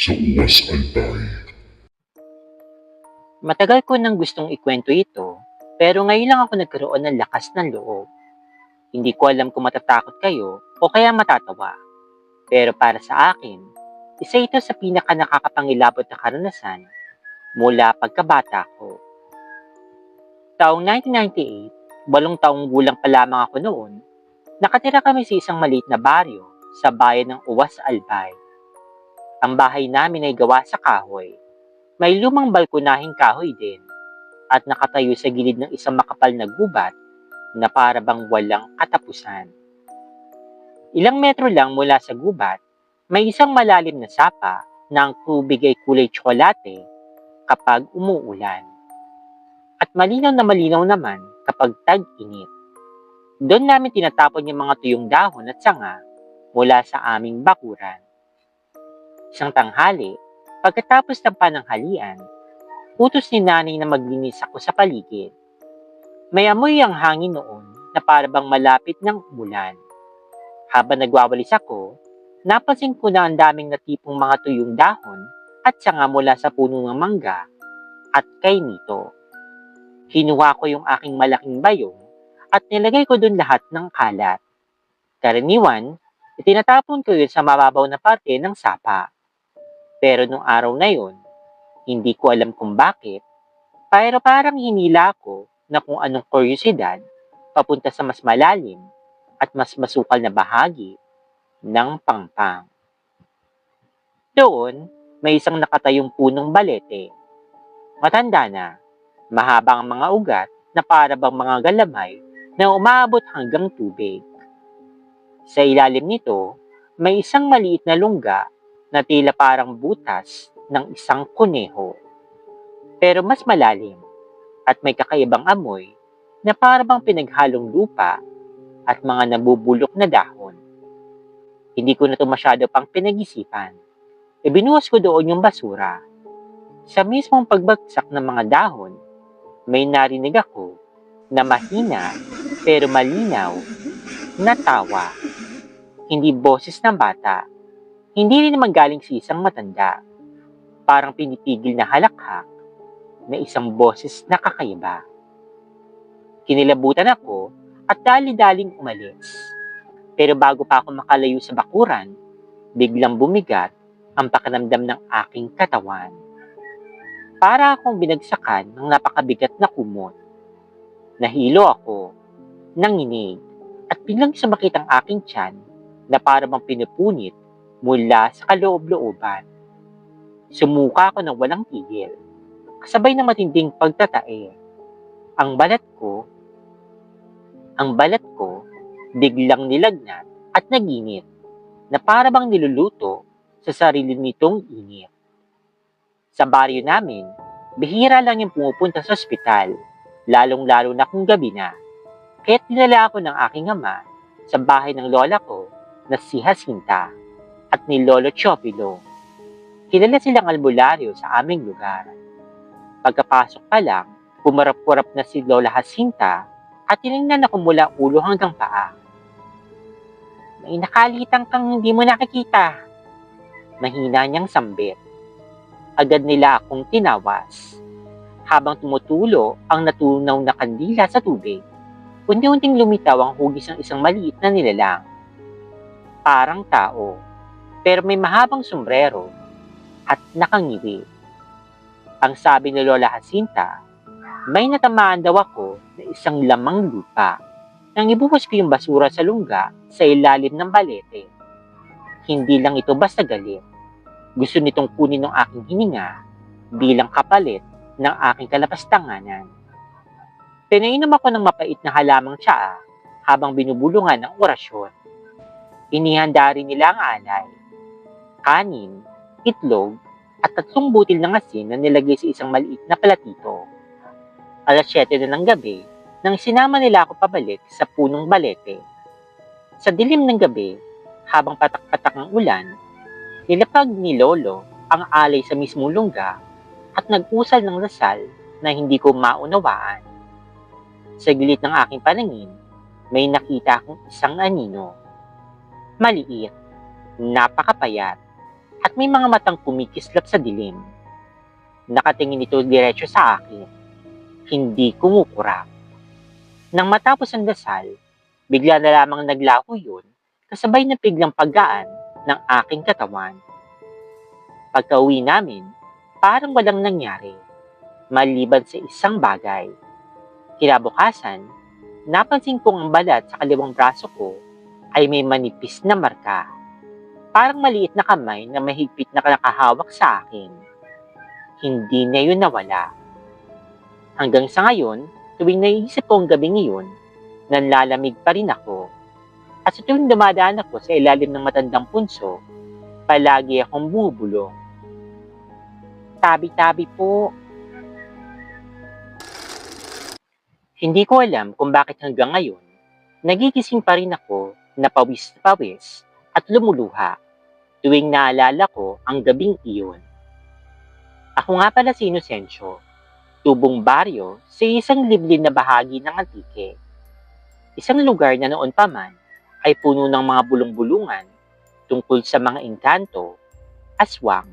sa Uwas Albay. Matagal ko nang gustong ikwento ito, pero ngayon lang ako nagkaroon ng lakas ng loob. Hindi ko alam kung matatakot kayo o kaya matatawa. Pero para sa akin, isa ito sa pinaka nakakapangilabot na karanasan mula pagkabata ko. Taong 1998, 8 taong gulang pa lamang ako noon, nakatira kami sa isang maliit na baryo sa bayan ng Uwas Albay. Ang bahay namin ay gawa sa kahoy. May lumang balkonahing kahoy din at nakatayo sa gilid ng isang makapal na gubat na para bang walang katapusan. Ilang metro lang mula sa gubat, may isang malalim na sapa na ang tubig ay kulay tsokolate kapag umuulan. At malinaw na malinaw naman kapag tag-init. Doon namin tinatapon yung mga tuyong dahon at sanga mula sa aming bakuran. Isang tanghali, pagkatapos ng pananghalian, utos ni nanay na maglinis ako sa paligid. May amoy ang hangin noon na para bang malapit ng umulan. Habang nagwawalis ako, napansin ko na ang daming natipong mga tuyong dahon at sanga mula sa puno ng mangga at kay Nito. Kinuha ko yung aking malaking bayong at nilagay ko doon lahat ng kalat. Karaniwan, itinatapon ko yun sa mababaw na parte ng sapa. Pero nung araw na yun, hindi ko alam kung bakit, pero parang hinila ko na kung anong kuryosidad papunta sa mas malalim at mas masukal na bahagi ng pangpang. Doon, may isang nakatayong punong balete. Matanda na, mahaba ang mga ugat na para bang mga galamay na umaabot hanggang tubig. Sa ilalim nito, may isang maliit na lungga na tila parang butas ng isang kuneho. Pero mas malalim at may kakaibang amoy na para bang pinaghalong lupa at mga nabubulok na dahon. Hindi ko na ito masyado pang pinag-isipan. Ibinuhos ko doon yung basura. Sa mismong pagbagsak ng mga dahon, may narinig ako na mahina pero malinaw na tawa. Hindi boses ng bata. Hindi rin naman galing sa isang matanda. Parang pinitigil na halakhak na isang boses na kakaiba. Kinilabutan ako at dali-daling umalis. Pero bago pa ako makalayo sa bakuran, biglang bumigat ang pakiramdam ng aking katawan. Para akong binagsakan ng napakabigat na kumot. Nahilo ako, nanginig, at biglang sumakit ang aking tiyan na para bang pinupunit mula sa kaloob-looban. Sumuka ako ng walang tigil, kasabay ng matinding pagtatae. Ang balat ko, biglang nilagnat at naginit na para bang niluluto sa sarili nitong init. Sa baryo namin, bihira lang yung pumupunta sa ospital, lalong-lalo na kung gabi na. Kaya't dinala ako ng aking ama sa bahay ng lola ko na si Jacinta at ni Lolo Chopilo. Kilala silang albularyo sa aming lugar. Pagkapasok pa lang, pumarap-purap na si Lola Jacinta at tinignan ako mula ulo hanggang paa. May nakalitan kang hindi mo nakikita. Mahina niyang sambit. Agad nila akong tinawas. Habang tumutulo ang natunaw na kandila sa tubig, unti-unting lumitaw ang hugis ng isang maliit na nilalang. Parang tao, pero may mahabang sombrero at nakangiti. Ang sabi ni Lola Jacinta, may natamaan daw ako na isang lamang lupa nang ibuhos ko yung basura sa lungga sa ilalim ng balete. Hindi lang ito basta galit. Gusto nitong kunin ng aking hininga bilang kapalit ng aking kalapastanganan. Pinainom ako ng mapait na halamang tsaa habang binubulungan ng orasyon. Inihanda rin nila ang alay, kanin, itlog, at 3 butil ng asin na nilagay sa isang maliit na platito. Alas 7 na ng gabi nang sinama nila ako pabalik sa punong balete. Sa dilim ng gabi, habang patak-patak ang ulan, nilapag ni Lolo ang alay sa mismong lungga at nag-usal ng dasal na hindi ko maunawaan. Sa gilid ng aking paningin, may nakita akong isang anino. Maliit, napakapayat, at may mga matang kumikislap sa dilim. Nakatingin ito diretso sa akin, hindi kumukurap. Nang matapos ang dasal, bigla na lamang naglaho yun, kasabay ng biglang paggaan ng aking katawan. Pagka-uwi namin, parang walang nangyari, maliban sa isang bagay. Kinabukasan, napansin kong ang balat sa kaliwang braso ko ay may manipis na marka. Parang maliit na kamay na mahigpit na nakahawak sa akin. Hindi na yun nawala. Hanggang sa ngayon, tuwing naiisip ko ang gabing iyon, nanlalamig pa rin ako. At sa tuwing dumadaan ako sa ilalim ng matandang punso, palagi akong bumubulong. Tabi-tabi po. Hindi ko alam kung bakit hanggang ngayon, nagigising pa rin ako na pawis at lumuluha tuwing naalala ko ang gabing iyon. Ako nga pala si Inocencio, tubong baryo sa isang liblib na bahagi ng Antique. Isang lugar na noon pa man ay puno ng mga bulong-bulungan tungkol sa mga engkanto, aswang,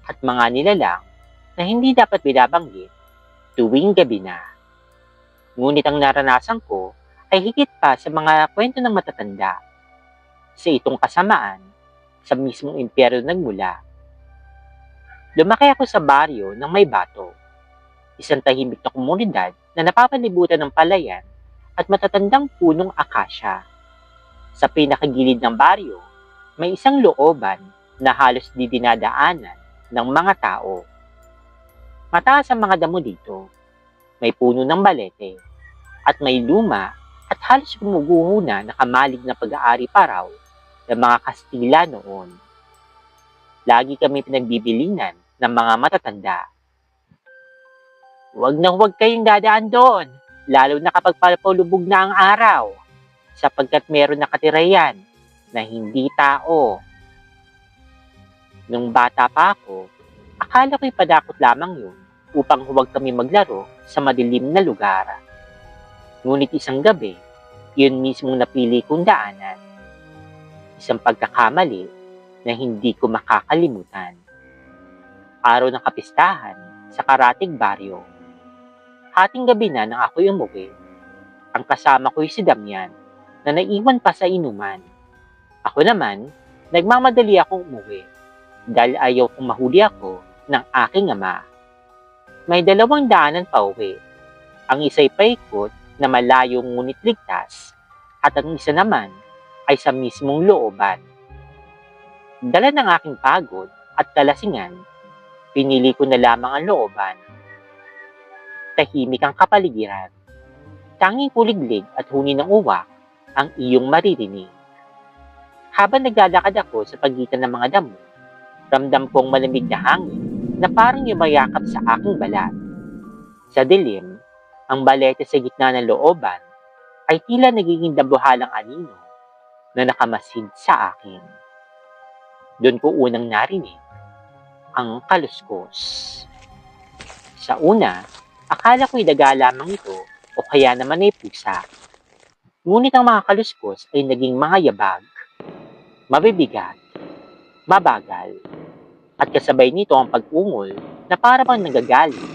at mga nilalang na hindi dapat binabanggit tuwing gabi na. Ngunit ang naranasan ko ay higit pa sa mga kwento ng matatanda. Sa itong kasamaan, sa mismong impyerno nagmula. Lumaki ako sa baryo ng may bato, isang tahimik na komunidad na napapalibutan ng palayan at matatandang punong akasya. Sa pinakagilid ng baryo, may isang looban na halos di dinadaanan ng mga tao. Mataas ang mga damo dito, may puno ng balete, at may luma at halos gumuguho na nakamalig na pag-aari pa raw ng mga Kastila noon. Lagi kami pinagbibilinan ng mga matatanda. Huwag na huwag kayong dadaan doon, lalo na kapag palubog na ang araw, sapagkat meron nakatira yan na hindi tao. Nung bata pa ako, akala ko'y padakot lamang yun upang huwag kami maglaro sa madilim na lugar. Ngunit isang gabi, yun mismong napili kong daanan. Isang pagkakamali na hindi ko makakalimutan. Araw ng kapistahan sa karatig baryo. Hating gabi na nang ako'y umuwi. Ang kasama ko'y si Damian na naiwan pa sa inuman. Ako naman, nagmamadali akong umuwi dahil ayaw kong mahuli ako ng aking ama. May 2 daanan pa uwi. Ang isa'y paikot na malayo ngunit ligtas at ang isa naman ay sa mismong looban. Dala ng aking pagod at kalasingan, pinili ko na lamang ang looban. Tahimik ang kapaligiran. Tanging kuliglig at huni ng uwak ang iyong maririnig. Habang naglalakad ako sa pagitan ng mga damo, ramdam kong malamig na hangin na parang yumayakap sa aking balat. Sa dilim, ang balete sa gitna ng looban ay tila nagiging dabuhalang anino na nakamasid sa akin. Doon ko unang narinig ang kaluskos. Sa una, akala ko'y daga lamang ito o kaya naman ay pusa. Ngunit ang mga kaluskos ay naging mga yabag, mabibigat, mabagal, at kasabay nito ang pag-ungol na para bang nagagaling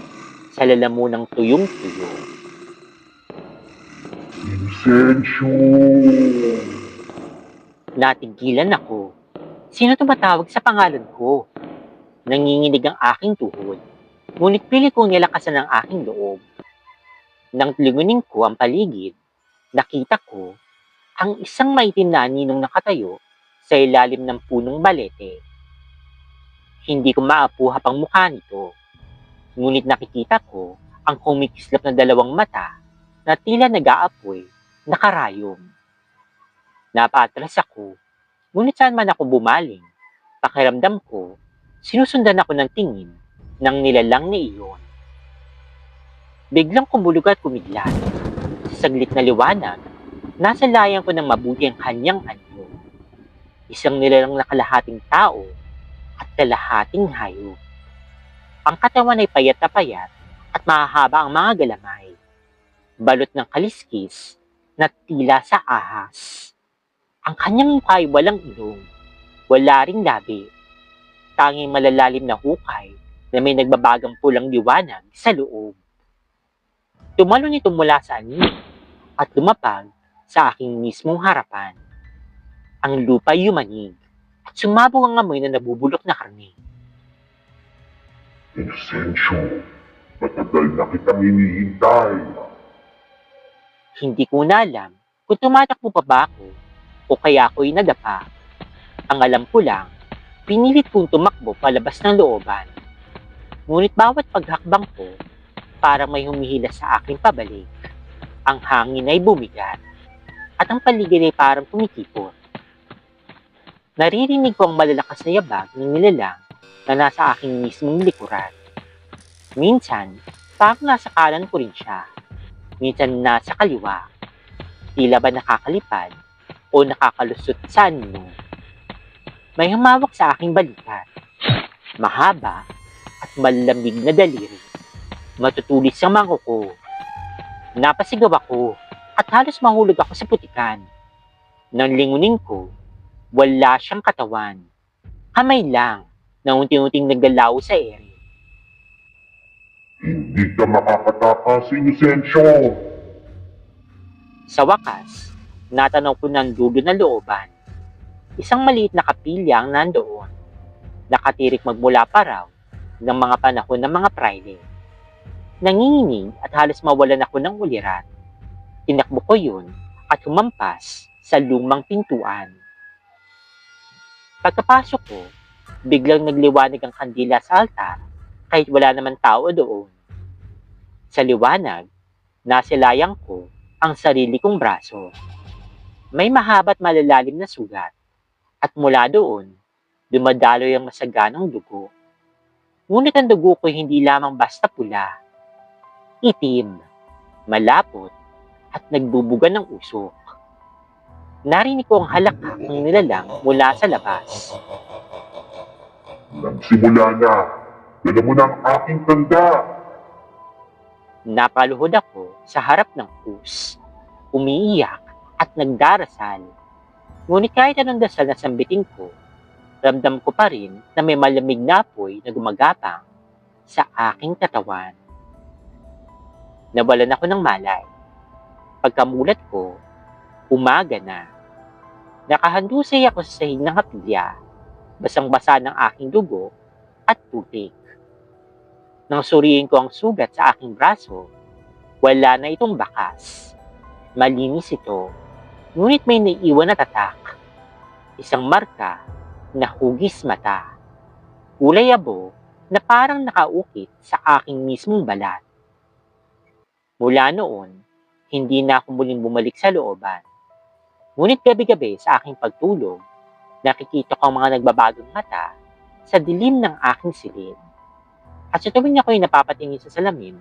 sa lalamunang tuyong-tuyo. Inocencio! Natigilan ako. Sino tumatawag sa pangalan ko? Nanginginig ang aking tuhod. Ngunit pili kong nilakasan ang aking loob. Nang lingunin ko ang paligid, nakita ko ang isang maitim na aninong nakatayo sa ilalim ng punong balete. Hindi ko maapuhap ang mukha nito. Ngunit nakikita ko ang kumikislap na 2 mata na tila nag-aapoy, nakarayom. Napatras ako, ngunit saan man ako bumaling, pakiramdam ko, sinusundan ako ng tingin ng nilalang na iyon. Biglang kumulog at kumidlat. Sa saglit na liwanag, nasa layan ko ng mabuti ang kanyang anyo. Isang nilalang na kalahating tao at kalahating hayop. Ang katawan ay payat na payat at mahahaba ang mga galamay. Balot ng kaliskis na tila sa ahas. Ang kanyang mukha ay walang ilong, wala ring labi. tanging malalalim na hukay na may nagbabagang pulang liwanag sa loob. Tumalon ito mula sa anino at lumapag sa aking mismong harapan. Ang lupa'y yumanig at sumabog ang amoy na nabubulok na karne. Inosensyo, matagal na kitang hinihintay. Hindi ko na alam kung tumatakbo pa ba ako o kaya ako'y nadapa. Ang alam ko lang, pinilit kong tumakbo palabas ng looban. Ngunit bawat paghakbang ko, parang may humihila sa aking pabalik. Ang hangin ay bumigat at ang paligid ay parang kumikipot. Naririnig ko ang malalakas na yabag ng nilalang na nasa aking mismong likuran. Minsan, parang nasa kanan ko rin siya. Minsan nasa kaliwa. Tila ba nakakalipad o nakakalusot sa anino. May humawak sa aking balikat. Mahaba at malamig na daliri. Matutulis ang mangko ko. Napasigaw ako at halos mahulog ako sa putikan. Nang lingunin ko, wala siyang katawan. Kamay lang na unti-unting naggalaw sa ere. Hindi ka makakatakas, Inosensyo. Sa wakas, natanaw ko ng dulo na looban. Isang maliit na kapilya ang nandoon. Nakatirik magmula pa raw ng mga panahon ng mga praile. Nanginginig at halos mawalan ako ng ulirat. Tinakbo ko yun at humampas sa lumang pintuan. Pagkapasok ko, biglang nagliwanag ang kandila sa altar kahit wala naman tao doon. Sa liwanag, nasilayang ko ang sarili kong braso. May mahaba at malalalim na sugat at mula doon, dumadaloy ang masaganang dugo. Ngunit ang dugo ko hindi lamang basta pula. Itim, malapot, at nagbubuga ng usok. Narinig ko ang halakak ng nilalang mula sa labas. Nagsimula na. Dala mo na ang aking tanda. Napaluhod ako sa harap ng krus, umiiyak at nagdarasal. Ngunit kahit anong dasal na sambitin ko, ramdam ko pa rin na may malamig na apoy na gumagapang sa aking katawan. Nawalan ako ng malay. Pagkamulat ko, umaga na. Nakahandusay ako sa sahig ng hapilya, basang-basa ng aking dugo at putik. Nang suriin ko ang sugat sa aking braso, wala na itong bakas. Malinis ito, ngunit may naiiwan na tatak. Isang marka na hugis mata. Kulay abo na parang nakaukit sa aking mismong balat. Mula noon, hindi na ako muling bumalik sa looban. Ngunit gabi-gabi sa aking pagtulog, nakikita ko ang mga nagbabagong mata sa dilim ng aking silid. At sa tuwing ako'y napapatingin sa salamin,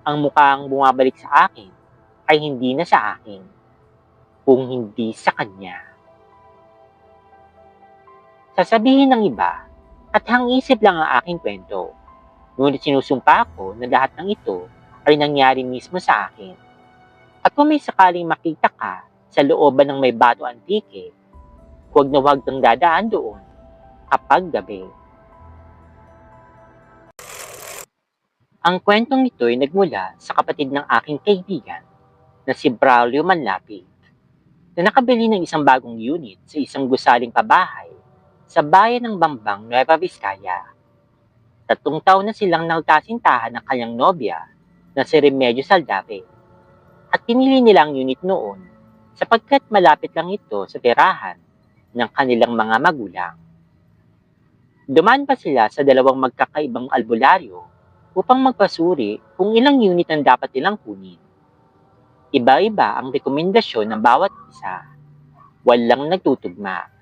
ang mukhang bumabalik sa akin ay hindi na sa akin, kung hindi sa kanya. Sasabihin ng iba at hang-isip lang ang aking kwento, ngunit sinusumpa ko na lahat ng ito ay nangyari mismo sa akin. At kung may sakaling makita ka sa looban ng may bato antike, huwag na huwag kang dadaan doon kapag gabi. Ang kwentong ito ay nagmula sa kapatid ng aking kaibigan na si Braulio Manlapig na nakabili ng isang bagong unit sa isang gusaling pabahay sa bayan ng Bambang, Nueva Vizcaya. 3 taon na silang nagkasintahan ng kanyang nobya na si Remedios Saldave. At pinili nila ang unit noon sapagkat malapit lang ito sa tirahan ng kanilang mga magulang. Dumaan pa sila sa 2 magkakaibang albularyo upang magpasuri kung ilang unit ang dapat nilang kunin. Iba-iba ang rekomendasyon ng bawat isa. Walang nagtutugma.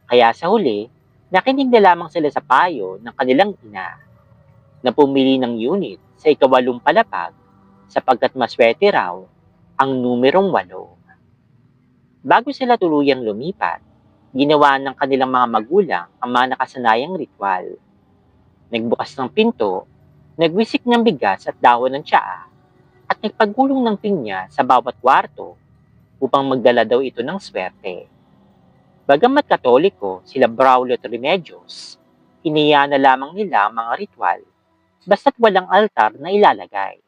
Kaya sa huli, nakinig na lamang sila sa payo ng kanilang ina na pumili ng unit sa 8 palapag sapagkat maswerte raw ang numerong 8. Bago sila tuluyang lumipat, ginawa ng kanilang mga magulang ang mga nakasanayang ritual. Nagbukas ng pinto, nagwisik ng bigas at dahon ng tsaa, at nagpagulong ng pinya sa bawat kwarto upang magdala daw ito ng swerte. Bagamat Katoliko sila Braulio at Remedios, Hinayaan na lamang nila ang mga ritual, basta't walang altar na ilalagay.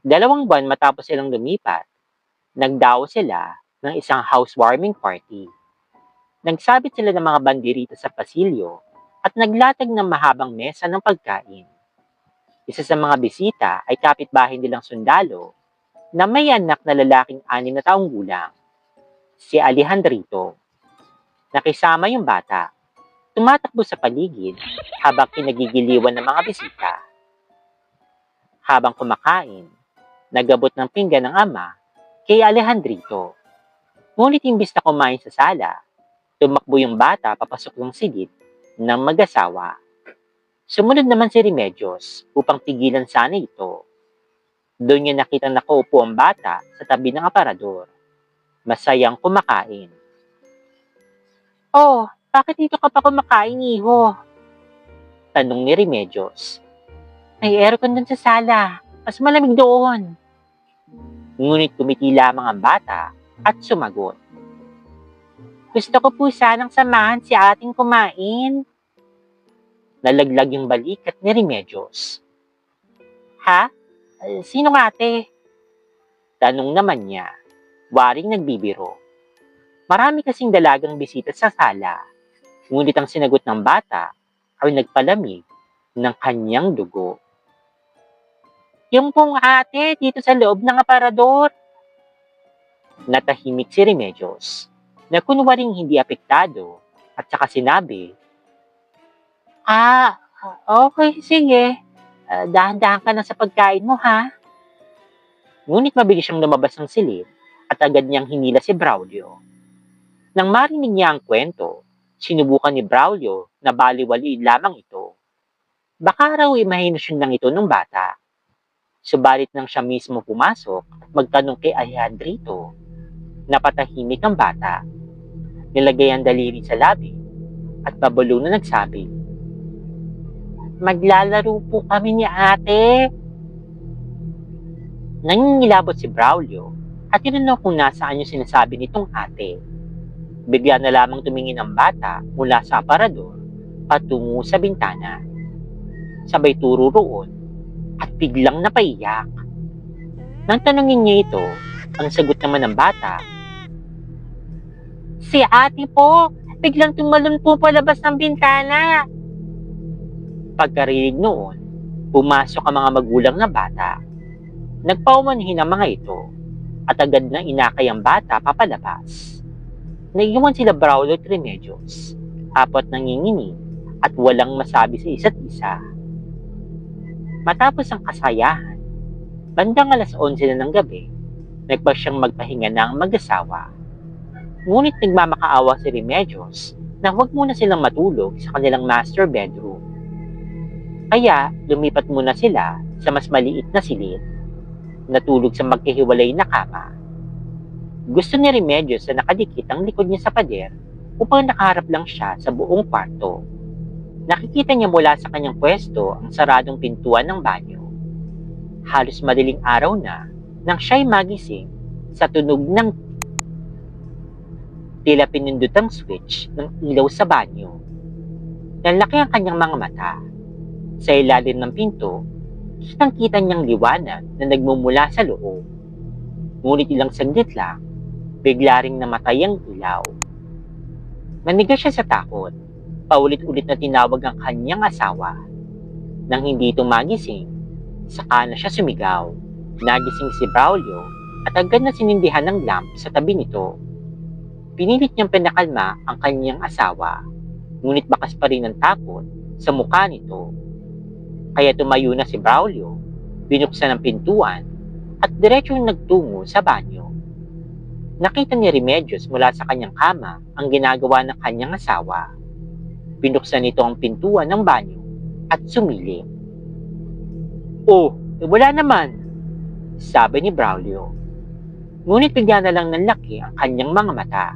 2 buwan matapos silang lumipat, nagdaos sila ng isang housewarming party. Nagsabit sila ng mga bandirita sa pasilyo at naglatag ng mahabang mesa ng pagkain. Isa sa mga bisita ay kapitbahay nilang sundalo na may anak na lalaking 6 na taong gulang, si Alejandrito. Nakisama yung bata, tumatakbo sa paligid habang kinagigiliwan ng mga bisita. Habang kumakain, nagabot ng pinggan ng ama kay Alejandrito. Ngunit imbis na kumain sa sala, tumakbo yung bata papasok ng silid ng mag-asawa. Sumunod naman si Remedios upang pigilan sana ito. Doon niya nakitang nakaupo ang bata sa tabi ng aparador. Masayang kumakain. "Oh, bakit dito ka pa kumakain, iho?" Tanong ni Remedios. "May aircon dun sa sala. Mas malamig doon." Ngunit kumiti lamang ang bata at sumagot. "Gusto ko po sanang samahan si ating kumain." Nalaglag yung balikat ni Remedios. "Ha? Sino nga ate?" Tanong naman niya, waring nagbibiro. Marami kasing dalagang bisita sa sala, ngunit ang sinagot ng bata ay nagpalamig ng kanyang dugo. "Yung pong ate dito sa loob ng aparador." Natahimik si Remedios, na kunwaring hindi apektado, at saka sinabi, "Ah, okay, sige. Dahan-dahan ka na sa pagkain mo, ha?" Ngunit mabilis siyang lumabas ng silid at agad niyang hinila si Braulio. Nang marinig niya ang kwento, sinubukan ni Braulio na baliwaliin lamang ito. Baka raw imahinasyon lang ito ng bata. Subalit nang siya mismo pumasok at magtanong kay Alejandrito, napatahimik ang bata. Nilagay ang daliri sa labi at pabulong na nagsabi, "Maglalaro po kami ni ate." Nangingilabot si Braulio at tinanong kung nasaan yung sinasabi nitong ate. Bigla na lamang tumingin ang bata mula sa aparador patungo sa bintana. Sabay turo roon at biglang napaiyak. Nang tanungin niya ito, ang sagot naman ng bata, "Si ate po, biglang tumalon po palabas ng bintana." Pagkarinig noon, pumasok ang mga magulang ng bata. Nagpaumanhin ang mga ito at agad na inakay ang bata papalabas. Naiiwan sila Braulio at Remedios, apat nanginginig at walang masabi sa isa't isa. Matapos ang kasayahan, bandang 11:00 na ng gabi, nagpasyang magpahinga na ang mag-asawa. Ngunit nagmamakaawa si Remedios na huwag muna silang matulog sa kanilang master bedroom. Kaya lumipat muna sila sa mas maliit na silid, natulog sa magkahiwalay na kama. Gusto ni Remedios na nakadikit ang likod niya sa pader upang nakaharap lang siya sa buong kwarto. Nakikita niya mula sa kanyang pwesto ang saradong pintuan ng banyo. Halos madaling araw na nang siya'y magising sa tunog ng tila pinindutang switch ng ilaw sa banyo. Nalaki ang kanyang mga mata. Sa ilalim ng pinto, kitang-kita niyang liwanag na nagmumula sa loob. Ngunit ilang saglit lang, bigla ring namatay ang ilaw. Nanigas siya sa takot. Paulit-ulit na tinawag ang kanyang asawa. Nang hindi ito magising, saka na siya sumigaw. Nagising si Braulio at agad na sinindihan ng lamp sa tabi nito. Pinilit niyang pinakalma ang kanyang asawa, ngunit bakas pa rin ang takot sa mukha nito. Kaya tumayo na si Braulio, binuksan ang pintuan at diretsong nagtungo sa banyo. Nakita ni Remedios mula sa kanyang kama ang ginagawa ng kanyang asawa. Binuksan nito ang pintuan ng banyo at sumilip. "Oh, wala naman," sabi ni Braulio. Ngunit bigla na lang nanlaki ang kanyang mga mata.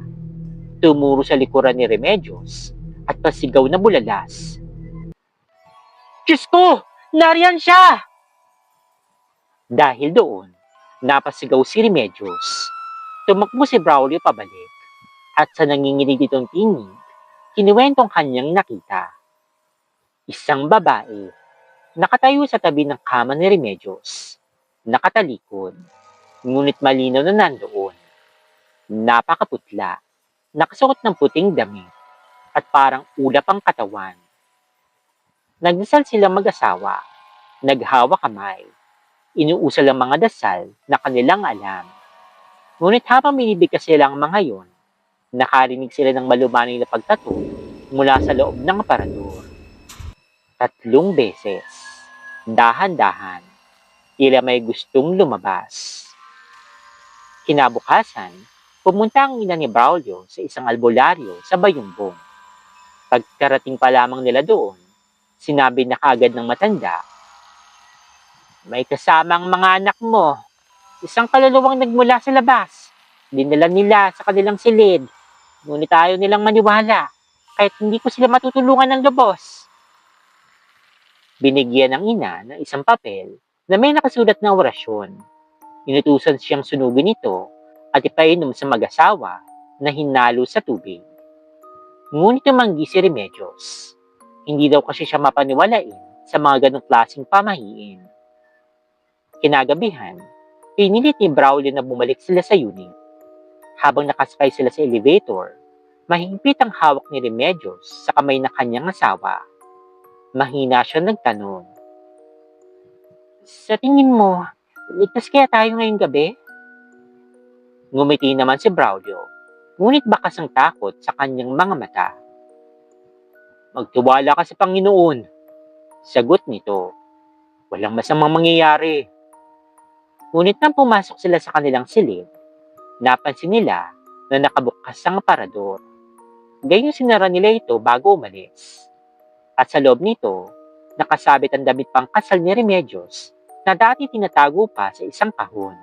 Tumuro sa likuran ni Remedios at pasigaw na bulalas, "Diyos ko! Nariyan siya!" Dahil doon, napasigaw si Remedios. Tumakbo si Braulio pabalik at sa nanginginig nitong tingin, kinuwentong kanyang nakita. Isang babae, nakatayo sa tabi ng kama ni Remedios. Nakatalikod, ngunit malinaw na nandoon. Napakaputla, nakasuot ng puting damit, at parang ulap ang katawan. Nagdasal silang mag-asawa, naghawa kamay, inuusal ang mga dasal na kanilang alam. Ngunit habang binibigkas sila ang mga yon, nakarinig sila ng malumanay na pagtato mula sa loob ng aparador. 3 beses, dahan-dahan, tila may gustong lumabas. Kinabukasan, pumunta ang ina ni Braulio sa isang albularyo sa Bayumbong. Pagkarating pa lamang nila doon, sinabi na kaagad ng matanda, "May kasamang mga anak mo. Isang kaluluwang nagmula sa labas. Dinala nila sa kanilang silid. Ngunit ayaw nilang maniwala, kahit hindi ko sila matutulungan ng lubos." Binigyan ng ina ng isang papel na may nakasulat na orasyon. Inutusan siyang sunugin ito at ipainom sa mag-asawa na hinalo sa tubig. Ngunit tumanggi si Remedios. Hindi daw kasi siya mapaniwalain sa mga ganong klaseng pamahiin. Kinagabihan, pinilit ni Braulio na bumalik sila sa unit. Habang nakasakay sila sa elevator, mahigpit ang hawak ni Remedios sa kamay ng kanyang asawa. Mahina siya nagtanong, "Sa tingin mo, ligtas kaya tayo ngayong gabi?" Ngumiti naman si Braulio, ngunit bakas ang takot sa kanyang mga mata. "Magtiwala ka sa Panginoon," sagot nito. "Walang masamang mangyayari." Ngunit nang pumasok sila sa kanilang silid, napansin nila na nakabukas ang aparador. Gayong sinara nila ito bago umalis. At sa loob nito, nakasabit ang damit pangkasal ni Remedios na dati tinatago pa sa isang kahon.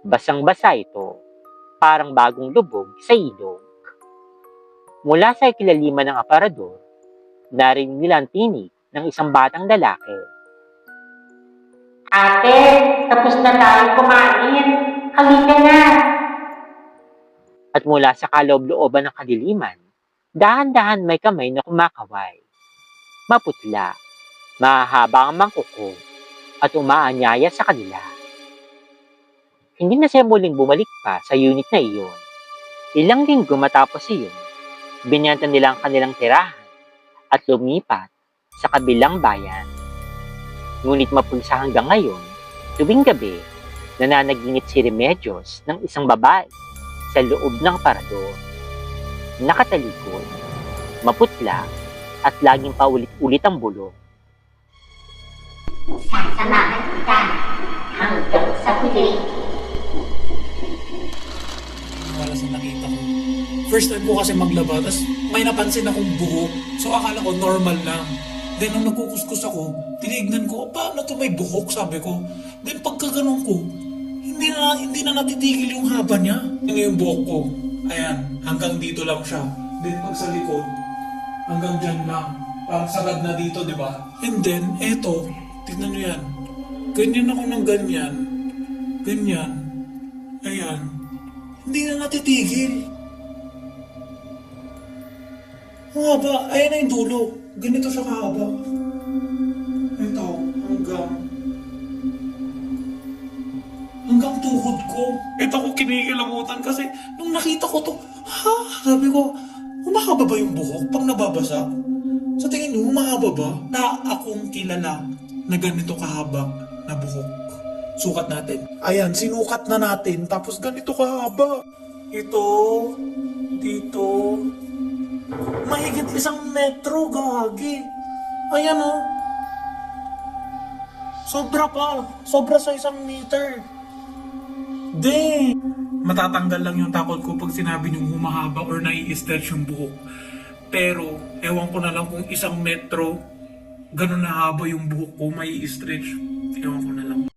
Basang-basa ito, parang bagong lubog sa ilog. Mula sa ikilaliman ng aparador, narinig nila ang tinig ng isang batang lalaki. "Ate, tapos na tayo kumain. Halika na." At mula sa kaloob-looban ng kadiliman, dahan-dahan may kamay na kumakaway. Maputla, mahahaba ang mangkuko, at umaanyaya sa kanila. Hindi na siya muling bumalik pa sa unit na iyon. Ilang linggo matapos iyon, binenta nila ang kanilang tirahan at lumipat sa kabilang bayan. Ngunit mapulsa hanggang ngayon, tuwing gabi, nananaginip si Remedios ng isang babae sa loob ng aparador. Nakatalikod, maputla, at laging paulit-ulit ang bulong. Sasamahan kita hanggang sa huli. Wala sa nakita ko. First time ko kasi maglaba, tapos may napansin akong buhok. So akala ko normal lang. Then nung nagkukuskus ako, tinignan ko, paano to may buhok, sabi ko. Then pagka ganun ko, hindi na natitigil yung haba niya. Yung buhok ko, ayan, hanggang dito lang siya. Then pag sa likod, hanggang dyan lang. Parang sagad na dito, di ba? And then, eto, tignan nyo yan. Ganyan ako ng ganyan. Ganyan. Ayan. Hindi na natitigil. Ang haba. Ayan na yung dulo. Ganito siya kahaba. Ito, hanggang tuhod ko. Ito ko kinikilabutan kasi nung nakita ko to, sabi ko, humahaba ba yung buhok pag nababasa? Sa tingin nyo, humahaba ba? Na akong kilala na ganito kahaba na buhok. Sukat natin. Ayan, sinukat na natin. Tapos ganito kahaba. Ito, dito. Mahigit 1 metro, gagi. Ayan o. Sobra pa. Sobra sa 1 meter. Dang! Matatanggal lang yung takot ko pag sinabi niyong humahaba or nai-stretch yung buhok. Pero, ewan ko na lang kung 1 metro, ganun na haba yung buhok ko, may stretch. Ewan ko na